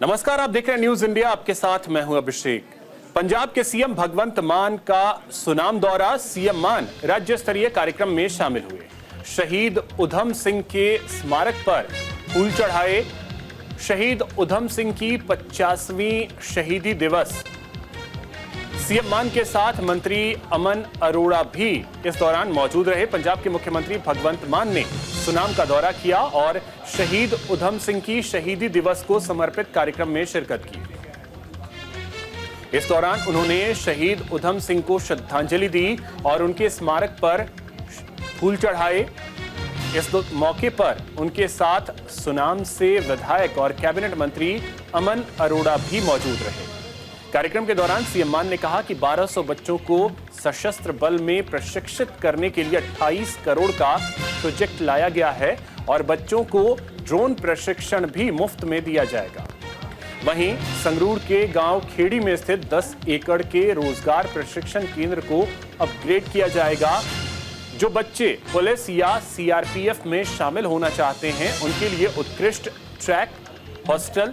नमस्कार, आप देख रहे हैं न्यूज इंडिया। आपके साथ मैं हूं अभिषेक। पंजाब के सीएम भगवंत मान का सुनाम दौरा। सीएम मान राज्य स्तरीय कार्यक्रम में शामिल हुए। शहीद उधम सिंह के स्मारक पर फूल चढ़ाए। शहीद उधम सिंह की 50वीं शहीदी दिवस। सीएम मान के साथ मंत्री अमन अरोड़ा भी इस दौरान मौजूद रहे। पंजाब के मुख्यमंत्री भगवंत मान ने सुनाम का दौरा किया और शहीद उधम सिंह की शहीदी दिवस को समर्पित कार्यक्रम में शिरकत की। इस दौरान उन्होंने शहीद उधम सिंह को श्रद्धांजलि दी और उनके स्मारक पर फूल चढ़ाए। इस मौके पर उनके साथ सुनाम से विधायक और कैबिनेट मंत्री अमन अरोड़ा भी मौजूद रहे। कार्यक्रम के दौरान सीएम मान ने कहा कि 1200 बच्चों को सशस्त्र बल में प्रशिक्षित करने के लिए 28 करोड़ का प्रोजेक्ट लाया गया है और बच्चों को ड्रोन प्रशिक्षण भी मुफ्त में दिया जाएगा। वहीं संगरूर के गांव खेड़ी में स्थित 10 एकड़ के रोजगार प्रशिक्षण केंद्र को अपग्रेड किया जाएगा। जो बच्चे पुलिस या सीआरपीएफ में शामिल होना चाहते हैं उनके लिए उत्कृष्ट ट्रैक, हॉस्टल,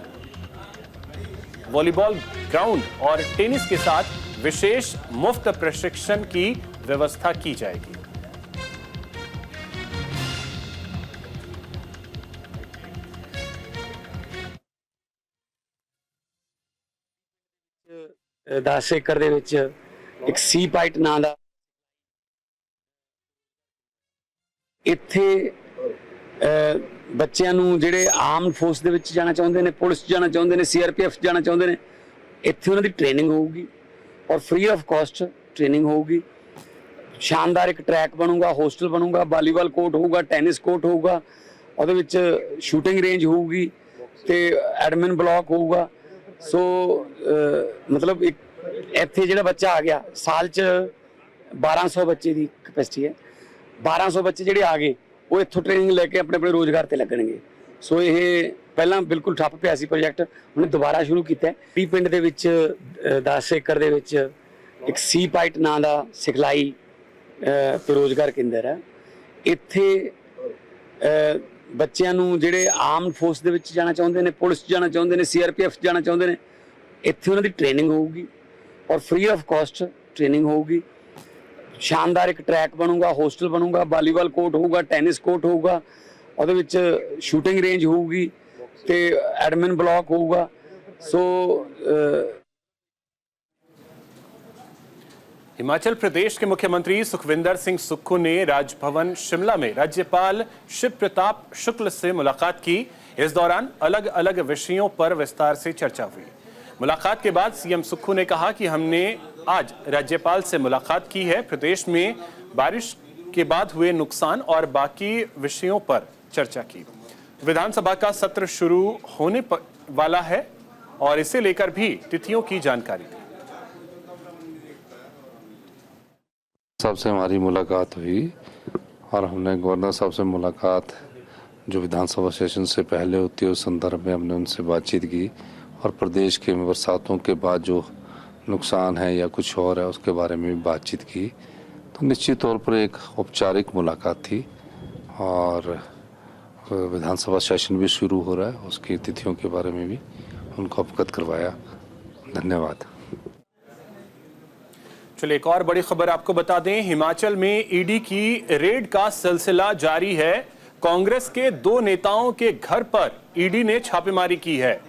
वॉलीबॉल ग्राउंड और टेनिस के साथ विशेष मुफ्त प्रशिक्षण की व्यवस्था की जाएगी। दस एकड़ दे विच एक सी पाइट नां दा इत्थे बच्चों नूं जिहड़े आर्म फोर्स दे विच जाना चाहुंदे ने, पुलिस जाना चाहुंदे ने, सीआरपीएफ जाना चाहुंदे ने, इत्थे उन्हां दी ट्रेनिंग होगी और फ्री ऑफ कॉस्ट ट्रेनिंग होगी। शानदार एक ट्रैक बनूगा, हॉस्टल बनूगा, वॉलीबॉल कोर्ट होगा, टेनिस कोर्ट होगा, उहदे विच शूटिंग रेंज होगी ते एडमिन ब्लॉक होगा। सो मतलब एक इत्थे जिहड़ा बच्चा आ गया, साल च 1200 बच्चे की कैपेसिटी है। 1200 बच्चे जिहड़े आ गए वो इत्थों ट्रेनिंग लैके अपने अपने रोजगार ते लगणगे। सो ये पहला बिल्कुल ठप्प पिया सी प्रोजेक्ट, उन्हें दोबारा शुरू किया है। टी पिंड दे विच 10 एकड़ दे विच एक सी पाइट नां दा सिखलाई ते रोजगार केंद्र है। इत्थे बच्चों नूं जिहड़े आर्म फोर्स दे विच जाना चाहुंदे ने, पुलिस जाना चाहुंदे ने, सीआरपीएफ जाना चाहुंदे ने, इत्थे उन्हां दी ट्रेनिंग होगी और फ्री ऑफ कॉस्ट ट्रेनिंग होगी। शानदार एक ट्रैक बनूगा, हॉस्टल बनूगा, वॉलीबॉल कोर्ट होगा, टेनिस कोर्ट होगा, उहदे विच शूटिंग रेंज होगी ते एडमिन ब्लॉक होगा। सो हिमाचल प्रदेश के मुख्यमंत्री सुखविंदर सिंह सुक्खू ने राजभवन शिमला में राज्यपाल शिव प्रताप शुक्ल से मुलाकात की। इस दौरान अलग अलग विषयों पर विस्तार से चर्चा हुई। मुलाकात के बाद सीएम सुक्खू ने कहा कि हमने आज राज्यपाल से मुलाकात की है। प्रदेश में बारिश के बाद हुए नुकसान और बाकी विषयों पर चर्चा की। विधानसभा का सत्र शुरू होने वाला है और इसे लेकर भी तिथियों की जानकारी दी। साहब से हमारी मुलाकात हुई और हमने गवर्नर साहब से मुलाकात जो विधानसभा सेशन से पहले होती है उस संदर्भ में हमने उनसे बातचीत की और प्रदेश के बरसातों के बाद जो नुकसान है या कुछ और है उसके बारे में भी बातचीत की। तो निश्चित तौर पर एक औपचारिक मुलाकात थी और विधानसभा सेशन भी शुरू हो रहा है, उसकी तिथियों के बारे में भी उनको अवगत करवाया। धन्यवाद। चलिए एक और बड़ी खबर आपको बता दें। हिमाचल में ईडी की रेड का सिलसिला जारी है। कांग्रेस के 2 नेताओं के घर पर ईडी ने छापेमारी की है।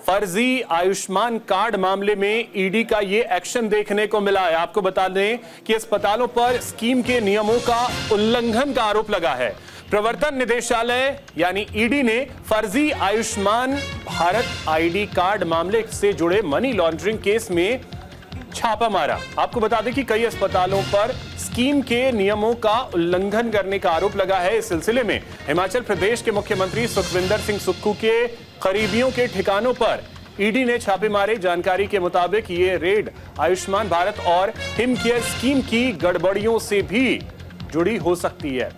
फर्जी आयुष्मान कार्ड मामले में ईडी का ये एक्शन देखने को मिला है। आपको बता दें कि अस्पतालों पर स्कीम के नियमों का उल्लंघन का आरोप लगा है। प्रवर्तन निदेशालय यानी ईडी ने फर्जी आयुष्मान भारत आईडी कार्ड मामले से जुड़े मनी लॉन्ड्रिंग केस में छापा मारा। आपको बता दें कि कई अस्पतालों पर स्कीम के नियमों का उल्लंघन करने का आरोप लगा है। इस सिलसिले में हिमाचल प्रदेश के मुख्यमंत्री सुखविंदर सिंह सुक्खू के करीबियों के ठिकानों पर ईडी ने छापे मारे। जानकारी के मुताबिक ये रेड आयुष्मान भारत और हिम केयर स्कीम की गड़बड़ियों से भी जुड़ी हो सकती है।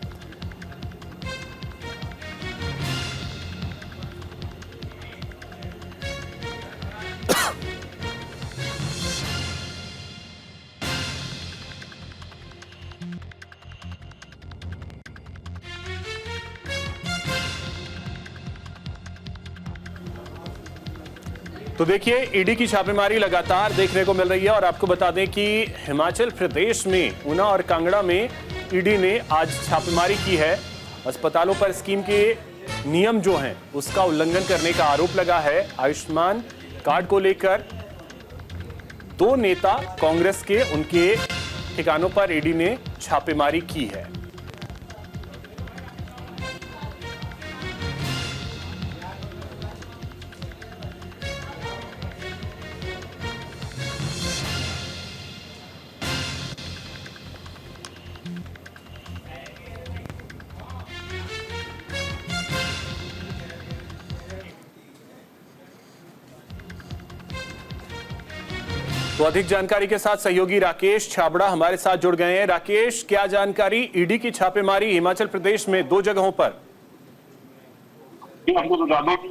तो देखिए, ईडी की छापेमारी लगातार देखने को मिल रही है और आपको बता दें कि हिमाचल प्रदेश में ऊना और कांगड़ा में ईडी ने आज छापेमारी की है। अस्पतालों पर स्कीम के नियम जो हैं उसका उल्लंघन करने का आरोप लगा है। आयुष्मान कार्ड को लेकर 2 नेता कांग्रेस के, उनके ठिकानों पर ईडी ने छापेमारी की है। तो अधिक जानकारी के साथ सहयोगी राकेश छाबड़ा हमारे साथ जुड़ गए हैं। राकेश, क्या जानकारी, ईडी की छापेमारी हिमाचल प्रदेश में 2 जगहों पर? आपको बता दें कि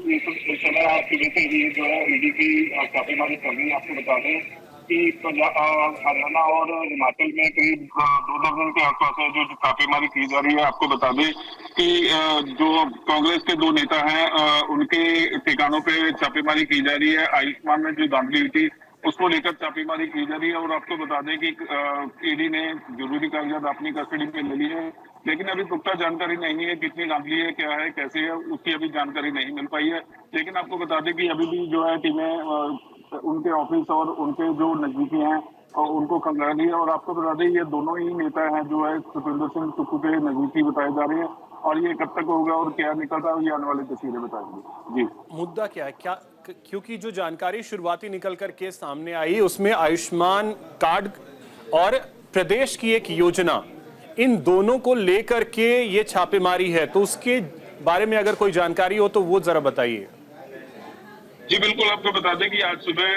जो है ईडी की छापेमारी कर रही है। आपको बता दें कि हरियाणा और हिमाचल में करीब 2 दर्जन के आसपास है जो छापेमारी की जा रही है। आपको बता दें कि जो कांग्रेस के 2 नेता हैं उनके ठिकानों पे छापेमारी की जा रही है। आयुष्मान में जो धांधली हुई थी उसको लेकर छापेमारी की जा रही है। और आपको बता दें कि ईडी ने जरूरी कागजात अपनी कस्टडी में ले ली है, लेकिन अभी पुख्ता जानकारी नहीं है कितनी धांधली है, क्या है, कैसे है, उसकी अभी जानकारी नहीं मिल पाई है। लेकिन आपको बता दें कि अभी भी जो है टीमें उनके ऑफिस और उनके जो नजदीकी हैं और उनको खंगाल रही है। और आपको बता दें ये दोनों ही नेता हैं जो है सुखविंदर सिंह सुक्खू के नजदीकी बताए जा रहे हैं। और ये कब तक होगा और क्या निकलता है ये आने वाली तस्वीरें बताएंगे। जी, मुद्दा क्या है, क्या, क्योंकि जो जानकारी शुरुआती निकल कर के सामने आई उसमें आयुष्मान कार्ड और प्रदेश की एक योजना, इन दोनों को लेकर के ये छापेमारी है, तो उसके बारे में अगर कोई जानकारी हो तो वो जरा बताइए। जी बिल्कुल, आपको बता दें कि आज सुबह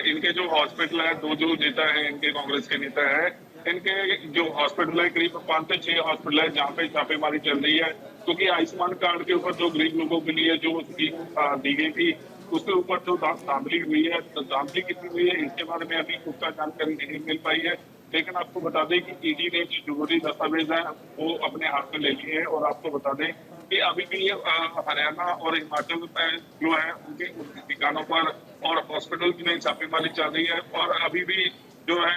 इनके जो हॉस्पिटल है, 2 जो नेता है इनके कांग्रेस के नेता है, इनके जो हॉस्पिटल है करीब 5 से 6 हॉस्पिटल है जहाँ पे छापेमारी चल रही है। क्योंकि आयुष्मान कार्ड के ऊपर जो गरीब लोगों के लिए जो स्कीम दी गई थी उसके ऊपर जो धांधली हुई है, तो धांधली कितनी हुई है इसके बारे में अभी पुख्ता जानकारी नहीं मिल पाई है। लेकिन आपको बता दें कि ईडी ने जो जरूरी दस्तावेज है वो अपने हाथ में ले लिए हैं। और आपको बता दें कि अभी भी हरियाणा और हिमाचल में जो है उनके ठिकानों पर और हॉस्पिटल में छापेमारी चल रही है। और अभी भी जो है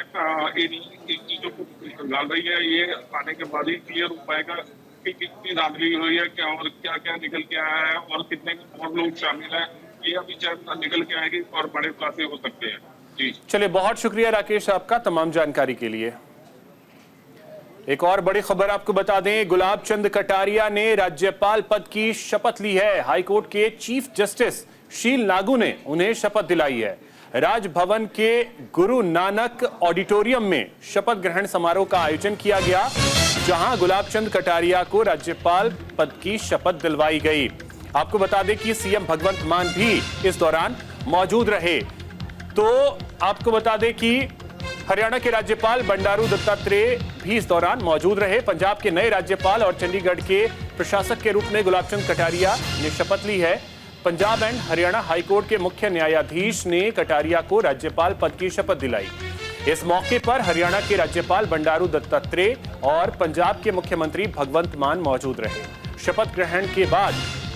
इन चीजों को डाल रही है, ये आने के बाद ही क्लियर हो पाएगा कि कितनी धांधली हुई है, क्या और क्या क्या निकल के आया है और कितने और लोग शामिल हैं, ये अभी निकल के आएगी और बड़े खुलासे हो सकते हैं। जी चलिए, बहुत शुक्रिया राकेश आपका तमाम जानकारी के लिए। एक और बड़ी खबर आपको बता दें, गुलाब चंद कटारिया ने राज्यपाल पद की शपथ ली है। हाईकोर्ट के चीफ जस्टिस शील नागू ने उन्हें शपथ दिलाई है। राजभवन के गुरु नानक ऑडिटोरियम में शपथ ग्रहण समारोह का आयोजन किया गया, जहां गुलाब चंद कटारिया को राज्यपाल पद की शपथ दिलवाई गई। आपको बता दें कि सीएम भगवंत मान भी इस दौरान मौजूद रहे। तो आपको बता दें कि हरियाणा के राज्यपाल बंडारू दत्तात्रेय भी इस दौरान मौजूद रहे। पंजाब के नए राज्यपाल और चंडीगढ़ के प्रशासक के रूप में गुलाब चंद कटारिया ने शपथ ली है। पंजाब एंड हरियाणा हाईकोर्ट के मुख्य न्यायाधीश ने कटारिया को राज्यपाल पद की शपथ दिलाई। इस मौके पर हरियाणा के राज्यपाल बंडारू दत्तात्रेय और पंजाब के मुख्यमंत्री भगवंत मान मौजूद रहे। शपथ ग्रहण के बाद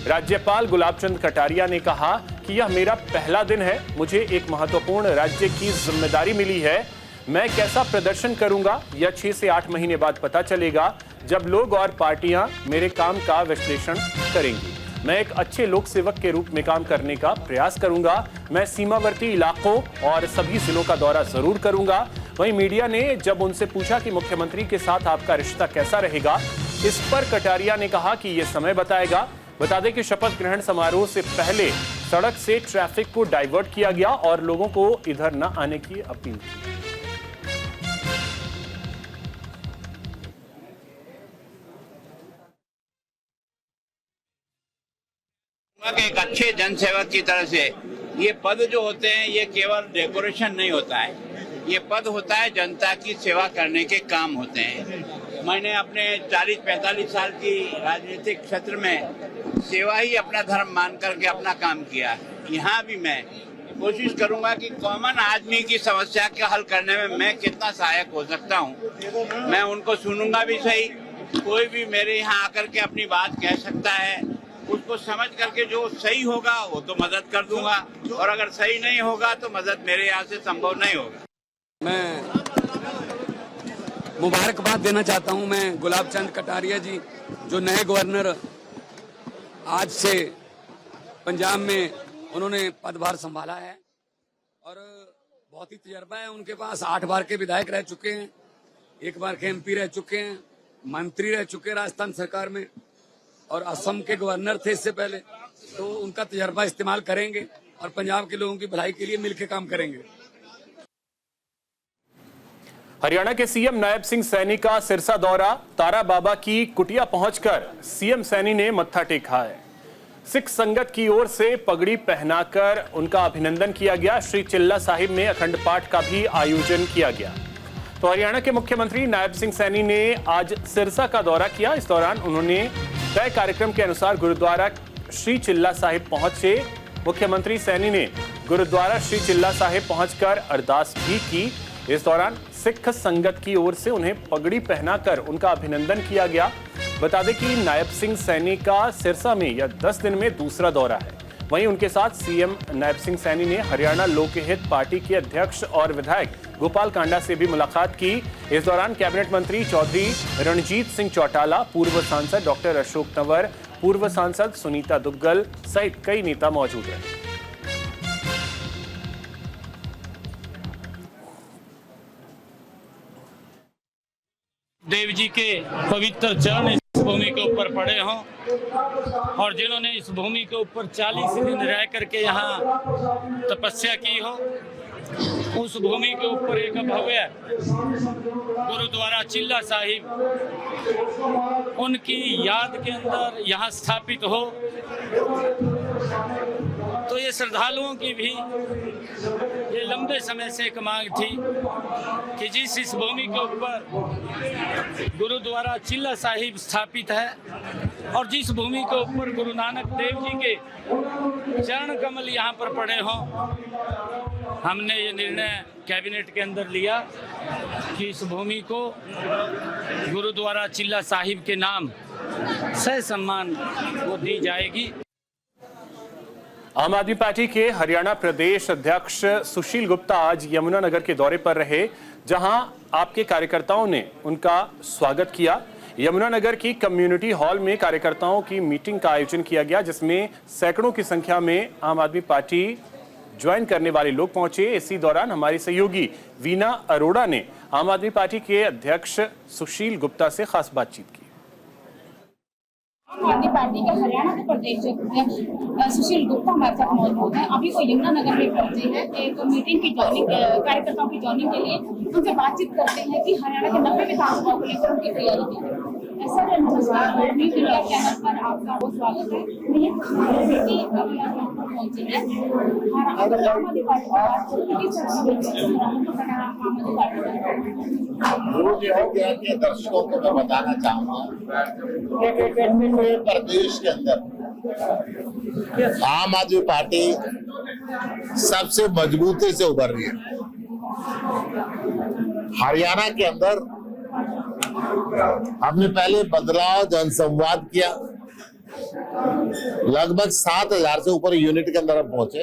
राज्यपाल गुलाब चंद कटारिया ने कहा कि यह मेरा पहला दिन है, मुझे एक महत्वपूर्ण राज्य की जिम्मेदारी मिली है। मैं कैसा प्रदर्शन करूंगा यह 6 से 8 महीने बाद पता चलेगा, जब लोग और पार्टियां मेरे काम का विश्लेषण करेंगी। मैं एक अच्छे लोक सेवक के रूप में काम करने का प्रयास करूंगा। मैं सीमावर्ती इलाकों और सभी जिलों का दौरा जरूर करूंगा। वहीं मीडिया ने जब उनसे पूछा कि मुख्यमंत्री के साथ आपका रिश्ता कैसा रहेगा, इस पर कटारिया ने कहा कि यह समय बताएगा। बता दें कि शपथ ग्रहण समारोह से पहले सड़क से ट्रैफिक को डाइवर्ट किया गया और लोगों को इधर न आने की अपील की। एक अच्छे जनसेवक की तरह से ये पद जो होते हैं ये केवल डेकोरेशन नहीं होता है, ये पद होता है जनता की सेवा करने के काम होते हैं। मैंने अपने 40-45 साल की राजनीतिक क्षेत्र में सेवा ही अपना धर्म मान करके अपना काम किया। यहाँ भी मैं कोशिश करूंगा कि कॉमन आदमी की समस्या के हल करने में मैं कितना सहायक हो सकता हूँ। मैं उनको सुनूंगा भी सही, कोई भी मेरे यहाँ आकर के अपनी बात कह सकता है। उसको समझ करके जो सही होगा वो तो मदद कर दूंगा, और अगर सही नहीं होगा तो मदद मेरे यहाँ से संभव नहीं होगा। मैं मुबारकबाद देना चाहता हूं मैं गुलाब चंद कटारिया जी, जो नए गवर्नर आज से पंजाब में उन्होंने पदभार संभाला है और बहुत ही तजर्बा है उनके पास। 8 बार के विधायक रह चुके हैं, 1 बार के MP रह चुके हैं, मंत्री रह चुके हैं राजस्थान सरकार में, और असम के गवर्नर थे इससे पहले। तो उनका तजर्बा इस्तेमाल करेंगे और पंजाब के लोगों की भलाई के लिए मिलकर काम करेंगे। हरियाणा के सीएम नायब सिंह सैनी का सिरसा दौरा, तारा बाबा की कुटिया पहुंचकर सीएम सैनी ने मत्था टेका है। सिख संगत की ओर से पगड़ी पहनाकर उनका अभिनंदन किया गया। श्री चिल्ला साहिब में अखंड पाठ का भी आयोजन किया गया। तो हरियाणा के मुख्यमंत्री नायब सिंह सैनी ने आज सिरसा का दौरा किया। इस दौरान उन्होंने तय कार्यक्रम के अनुसार गुरुद्वारा श्री चिल्ला साहिब पहुंचे। मुख्यमंत्री सैनी ने गुरुद्वारा श्री चिल्ला साहिब पहुंचकर अरदास भी की। इस दौरान सिख संगत की ओर से उन्हें पगड़ी पहनाकर उनका अभिनंदन किया गया। बता दें कि नायब सिंह सैनी का सिरसा में यह 10 दिन में दूसरा दौरा है। वहीं उनके साथ सीएम नायब सिंह सैनी ने हरियाणा लोकहित पार्टी के अध्यक्ष और विधायक गोपाल कांडा से भी मुलाकात की। इस दौरान कैबिनेट मंत्री चौधरी रणजीत सिंह चौटाला, पूर्व सांसद डॉक्टर अशोक तंवर, पूर्व सांसद सुनीता दुग्गल सहित कई नेता मौजूद रहे। देव जी के पवित्र चरण इस भूमि के ऊपर पड़े हों, और जिन्होंने इस भूमि के ऊपर 40 दिन रह करके यहाँ तपस्या की हो, उस भूमि के ऊपर एक भव्य गुरुद्वारा चिल्ला साहिब उनकी याद के अंदर यहाँ स्थापित हो, तो ये श्रद्धालुओं की भी ये लंबे समय से एक मांग थी कि जिस इस भूमि के ऊपर गुरुद्वारा चिल्ला साहिब स्थापित है और जिस भूमि के ऊपर गुरु नानक देव जी के चरण कमल यहाँ पर पड़े हों, हमने ये निर्णय कैबिनेट के अंदर लिया कि इस भूमि को गुरुद्वारा चिल्ला साहिब के नाम सह सम्मान वो दी जाएगी। आम आदमी पार्टी के हरियाणा प्रदेश अध्यक्ष सुशील गुप्ता आज यमुनानगर के दौरे पर रहे, जहां आपके कार्यकर्ताओं ने उनका स्वागत किया। यमुनानगर की कम्युनिटी हॉल में कार्यकर्ताओं की मीटिंग का आयोजन किया गया, जिसमें सैकड़ों की संख्या में आम आदमी पार्टी ज्वाइन करने वाले लोग पहुंचे। इसी दौरान हमारी सहयोगी वीना अरोड़ा ने आम आदमी पार्टी के अध्यक्ष सुशील गुप्ता से खास बातचीत की। आम आदमी पार्टी के हरियाणा के प्रदेश अध्यक्ष सुशील गुप्ता हमारे साथ मौजूद हैं। अभी वो यमुनानगर में पहुंचे हैं एक मीटिंग की ज्वाइनिंग, कार्यकर्ताओं की ज्वाइनिंग के लिए। उनसे बातचीत करते हैं कि हरियाणा के 90 विधानसभाओं को लेकर उनकी तैयारी की है। सर, नमस्कार, न्यूज़ इंडिया चैनल पर आपका बहुत स्वागत है। अभी आप पहुंचे हैं आम आदमी पार्टी के दर्शकों को मैं बताना चाहूंगा कि प्रदेश के अंदर आम आदमी पार्टी सबसे मजबूती से उभर रही है। हरियाणा के अंदर हमने पहले बदलाव जनसंवाद किया, लगभग 7000 से ऊपर यूनिट के अंदर हम पहुंचे।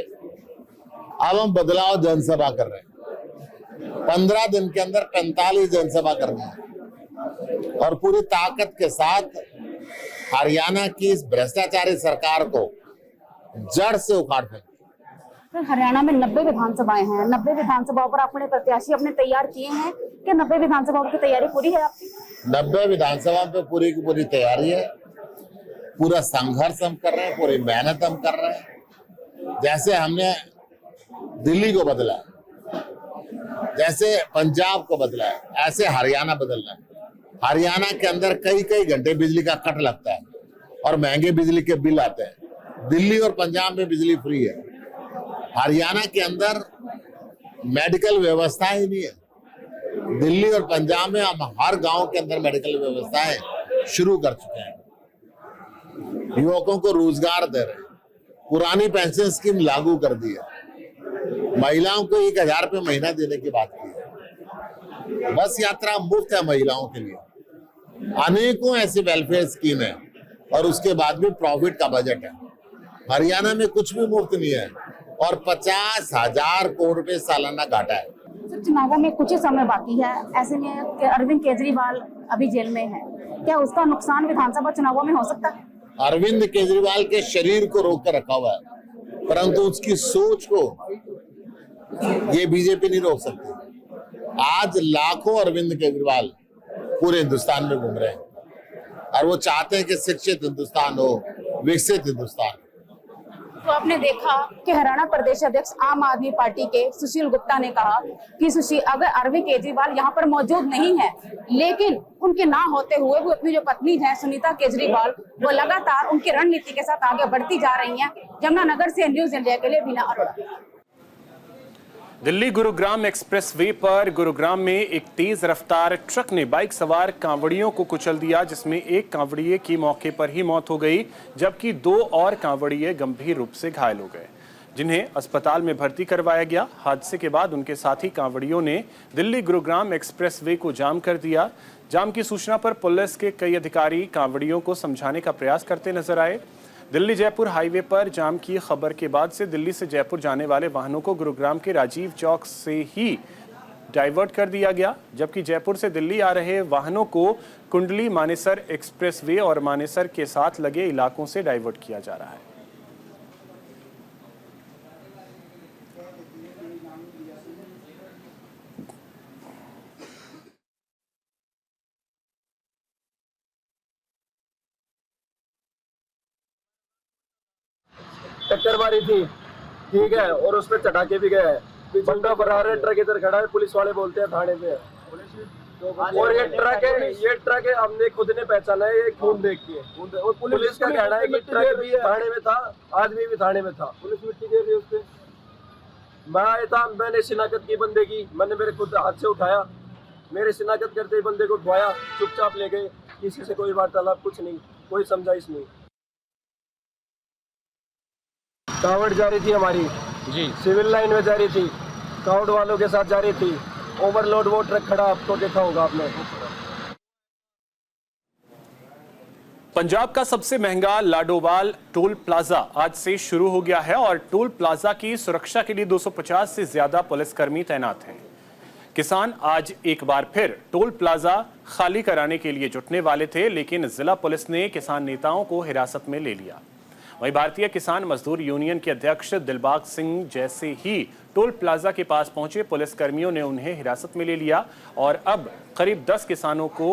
अब हम बदलाव जनसभा कर रहे हैं। 15 दिन के अंदर 45 जनसभा करनी है और पूरी ताकत के साथ हरियाणा की इस भ्रष्टाचारी सरकार को जड़ से उखाड़ फेंक। हरियाणा में 90 विधानसभाएं हैं। 90 विधानसभाओं पर अपने प्रत्याशी अपने तैयार किए हैं कि 90 विधानसभाओं की तैयारी पूरी है आपकी? 90 विधानसभा पे पूरी की पूरी तैयारी है। पूरा संघर्ष हम कर रहे हैं, पूरी मेहनत हम कर रहे हैं। जैसे हमने दिल्ली को बदला, जैसे पंजाब को बदला है, ऐसे हरियाणा बदलना है। हरियाणा के अंदर कई कई घंटे बिजली का कट लगता है और महंगे बिजली के बिल आते हैं। दिल्ली और पंजाब में बिजली फ्री है। हरियाणा के अंदर मेडिकल व्यवस्था ही नहीं है। दिल्ली और पंजाब में हम हर गांव के अंदर मेडिकल व्यवस्थाएं शुरू कर चुके हैं। युवकों को रोजगार दे रहे हैं। पुरानी पेंशन स्कीम लागू कर दी है। महिलाओं को 1000 रुपये महीना देने की बात की है। बस यात्रा मुफ्त है महिलाओं के लिए। अनेकों ऐसी वेलफेयर स्कीम है और उसके बाद भी प्रॉफिट का बजट है। हरियाणा में कुछ भी मुफ्त नहीं है और 50,000 करोड़ रुपए सालाना घाटा है। सर, चुनावों में कुछ ही समय बाकी है, ऐसे में अरविंद केजरीवाल अभी जेल में है, क्या उसका नुकसान विधानसभा चुनावों में हो सकता है? अरविंद केजरीवाल के शरीर को रोक कर रखा हुआ है, परंतु उसकी सोच को ये बीजेपी नहीं रोक सकती। आज लाखों अरविंद केजरीवाल पूरे हिंदुस्तान में घूम रहे हैं और वो चाहते हैं कि शिक्षित हिंदुस्तान हो, विकसित हिंदुस्तान। तो आपने देखा कि हरियाणा प्रदेश अध्यक्ष आम आदमी पार्टी के सुशील गुप्ता ने कहा कि अगर अरविंद केजरीवाल यहाँ पर मौजूद नहीं है, लेकिन उनके ना होते हुए भी अपनी जो पत्नी है सुनीता केजरीवाल, वो लगातार उनकी रणनीति के साथ आगे बढ़ती जा रही हैं। यमुनानगर से न्यूज़ इंडिया के लिए बीना अरोड़ा। दिल्ली गुरुग्राम एक्सप्रेसवे पर गुरुग्राम में एक तेज रफ्तार ट्रक ने बाइक सवार कांवड़ियों को कुचल दिया, जिसमें एक कांवड़िए की मौके पर ही मौत हो गई, जबकि 2 और कांवड़िए गंभीर रूप से घायल हो गए, जिन्हें अस्पताल में भर्ती करवाया गया। हादसे के बाद उनके साथी कांवड़ियों ने दिल्ली गुरुग्राम एक्सप्रेसवे को जाम कर दिया। जाम की सूचना पर पुलिस के कई अधिकारी कांवड़ियों को समझाने का प्रयास करते नजर आए। दिल्ली जयपुर हाईवे पर जाम की खबर के बाद से दिल्ली से जयपुर जाने वाले वाहनों को गुरुग्राम के राजीव चौक से ही डाइवर्ट कर दिया गया, जबकि जयपुर से दिल्ली आ रहे वाहनों को कुंडली मानेसर एक्सप्रेसवे और मानेसर के साथ लगे इलाकों से डाइवर्ट किया जा रहा है। टक्कर मारी थी, ठीक है, और उसमें चढ़ाके भी गए हैं। बंदा फरार है, ट्रक इधर खड़ा है, पुलिस वाले बोलते हैं थाने पे है। और ये ट्रक है, हमने खुद ने पहचाना है, ये खून देख के। और पुलिस का कहना है कि ट्रक भी थाने में था, आदमी भी थाने में था। पुलिस मिट्टी दे रही है उसपे। मैं आया था, मैंने शिनाख्त की बंदे की, मैंने मेरे खुद हाथ से उठाया, मेरे शिनाख्त करते ही बंदे को उठवाया, चुपचाप ले गए, किसी से कोई वार्तालाप, कुछ नहीं, कोई समझाइश नहीं। कावड़ जा रही थी हमारी जी, सिविल लाइन में जा रही थी, कावड़ वालों के साथ जा रही थी, ओवरलोड वो ट्रक खड़ा, आपको देखा होगा आपने। पंजाब का सबसे महंगा लाडोवाल टोल प्लाजा आज से शुरू हो गया है और टोल प्लाजा की सुरक्षा के लिए 250 से ज्यादा पुलिसकर्मी तैनात हैं। किसान आज एक बार फिर टोल प्लाजा खाली कराने के लिए जुटने वाले थे, लेकिन जिला पुलिस ने किसान नेताओं को हिरासत में ले लिया। वहीं भारतीय किसान मजदूर यूनियन के अध्यक्ष दिलबाग सिंह जैसे ही टोल प्लाजा के पास पहुंचे, पुलिसकर्मियों ने उन्हें हिरासत में ले लिया और अब करीब 10 किसानों को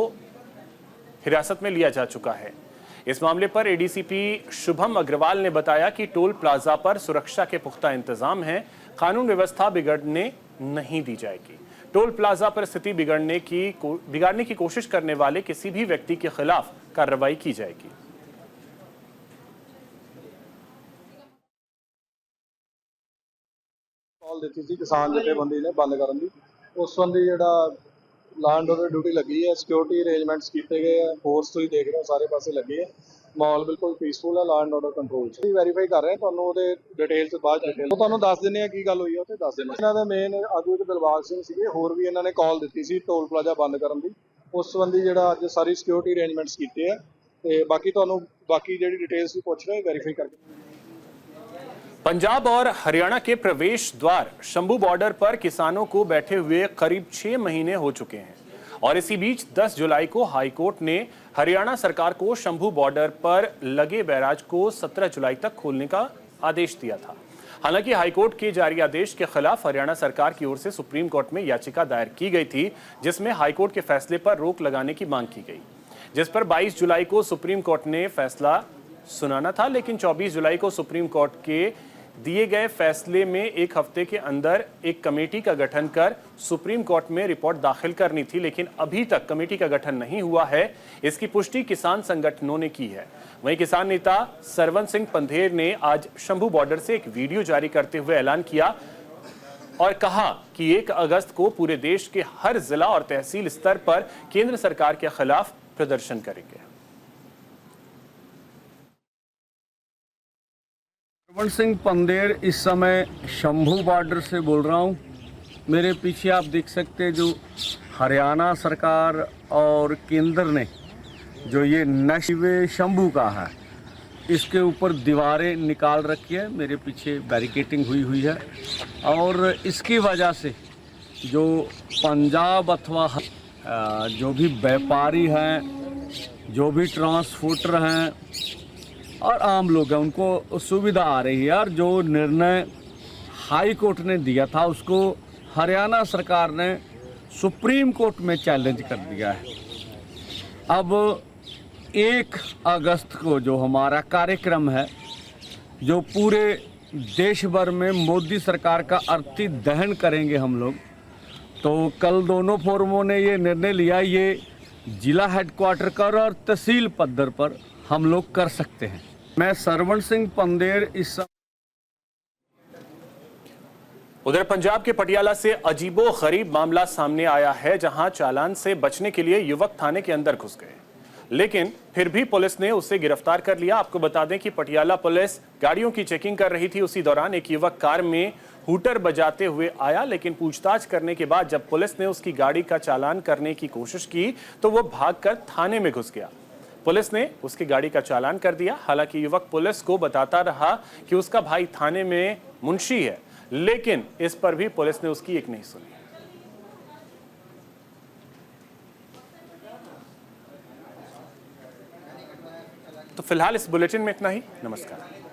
हिरासत में लिया जा चुका है। इस मामले पर एडीसीपी शुभम अग्रवाल ने बताया कि टोल प्लाजा पर सुरक्षा के पुख्ता इंतजाम हैं, कानून व्यवस्था बिगड़ने नहीं दी जाएगी। टोल प्लाजा पर स्थिति बिगाड़ने की कोशिश करने वाले किसी भी व्यक्ति के खिलाफ कार्रवाई की जाएगी। कॉल दी थी किसान जथेबंदी ने बंद करने की, उस संबंधी जो लैंड ऑर्डर ड्यूटी लगी है, सिक्योरिटी अरेंजमेंट्स किए गए हैं, फोर्स तो ही देख रहे हो सारे पासे लगे है, माहौल बिल्कुल पीसफुल है, लैंड ऑर्डर कंट्रोल च वैरीफाई कर रहे हैं। ਤੁਹਾਨੂੰ ਉਹਦੇ ਡਿਟੇਲਸ ਬਾਅਦ ਡਿਟੇਲ ਤੁਹਾਨੂੰ ਦੱਸ ਦਿੰਦੇ ਆ ਕੀ ਗੱਲ ਹੋਈ ਹੈ, ਉੱਥੇ ਦੱਸ ਦਿੰਦੇ। ਇਹਨਾਂ ਦਾ ਮੇਨ ਆਗੂ ਇੱਕ ਦਿਲਬਾਗ ਸਿੰਘ ਸੀਗੇ, ਹੋਰ ਵੀ ਇਹਨਾਂ ਨੇ ਕਾਲ ਦਿੱਤੀ ਸੀ ਟੋਲ ਪਲਾਜ਼ਾ ਬੰਦ ਕਰਨ ਦੀ, ਉਸ ਸੰਬੰਧੀ ਜਿਹੜਾ ਅੱਜ ਸਾਰੀ ਸਿਕਿਉਰਿਟੀ ਅਰੇਂਜਮੈਂਟਸ ਕੀਤੇ ਆ ਤੇ ਬਾਕੀ ਤੁਹਾਨੂੰ ਬਾਕੀ ਜਿਹੜੀ ਡਿਟੇਲਸ ਵੀ ਪੁੱਛ ਰਹੇ ਵੈਰੀਫਾਈ ਕਰਕੇ। पंजाब और हरियाणा के प्रवेश द्वार शंभू बॉर्डर पर किसानों को बैठे हुए करीब 6 महीने हो चुके हैं और इसी बीच 10 जुलाई को हाईकोर्ट ने हरियाणा सरकार को शंभू बॉर्डर पर लगे बैराज को 17 जुलाई तक खोलने का आदेश दिया था। हालांकि हाईकोर्ट के जारी आदेश के खिलाफ हरियाणा सरकार की ओर से सुप्रीम कोर्ट में याचिका दायर की गई थी, जिसमें हाईकोर्ट के फैसले पर रोक लगाने की मांग की गई, जिस पर 22 जुलाई को सुप्रीम कोर्ट ने फैसला सुनाना था, लेकिन 24 जुलाई को सुप्रीम कोर्ट के दिए गए फैसले में एक हफ्ते के अंदर एक कमेटी का गठन कर सुप्रीम कोर्ट में रिपोर्ट दाखिल करनी थी, लेकिन अभी तक कमेटी का गठन नहीं हुआ है। इसकी पुष्टि किसान संगठनों ने की है। वहीं किसान नेता सरवन सिंह पंधेर ने आज शंभू बॉर्डर से एक वीडियो जारी करते हुए ऐलान किया और कहा कि 1 अगस्त को पूरे देश के हर जिला और तहसील स्तर पर केंद्र सरकार के खिलाफ प्रदर्शन करेंगे। सरवन सिंह पंधेर इस समय शंभू बॉर्डर से बोल रहा हूँ। मेरे पीछे आप देख सकते हैं जो हरियाणा सरकार और केंद्र ने जो ये नशिवे शंभू का है, इसके ऊपर दीवारें निकाल रखी है, मेरे पीछे बैरिकेटिंग हुई है और इसकी वजह से जो पंजाब अथवा जो भी व्यापारी हैं, जो भी ट्रांसपोर्टर हैं और आम लोग हैं, उनको सुविधा आ रही है। और जो निर्णय हाई कोर्ट ने दिया था उसको हरियाणा सरकार ने सुप्रीम कोर्ट में चैलेंज कर दिया है। अब 1 अगस्त को जो हमारा कार्यक्रम है, जो पूरे देश भर में मोदी सरकार का अर्थी दहन करेंगे हम लोग, तो कल दोनों फोरमों ने ये निर्णय लिया, ये जिला हेडक्वार्टर पर और तहसील पद्धर पर हम लोग कर सकते हैं। मैं सरवण सिंह पंदेर इस उधर पंजाब के पटियाला से अजीबो-गरीब मामला सामने आया है, जहां चालान से बचने के लिए युवक थाने के अंदर घुस गए, लेकिन फिर भी पुलिस ने उसे गिरफ्तार कर लिया। आपको बता दें कि पटियाला पुलिस गाड़ियों की चेकिंग कर रही थी। उसी दौरान एक युवक कार में हूटर बजाते हुए आया, लेकिन पूछताछ करने के बाद जब पुलिस ने उसकी गाड़ी का चालान करने की कोशिश की तो वो भागकर थाने में घुस गया। पुलिस ने उसकी गाड़ी का चालान कर दिया। हालांकि युवक पुलिस को बताता रहा कि उसका भाई थाने में मुंशी है, लेकिन इस पर भी पुलिस ने उसकी एक नहीं सुनी। तो फिलहाल इस बुलेटिन में इतना ही। नमस्कार।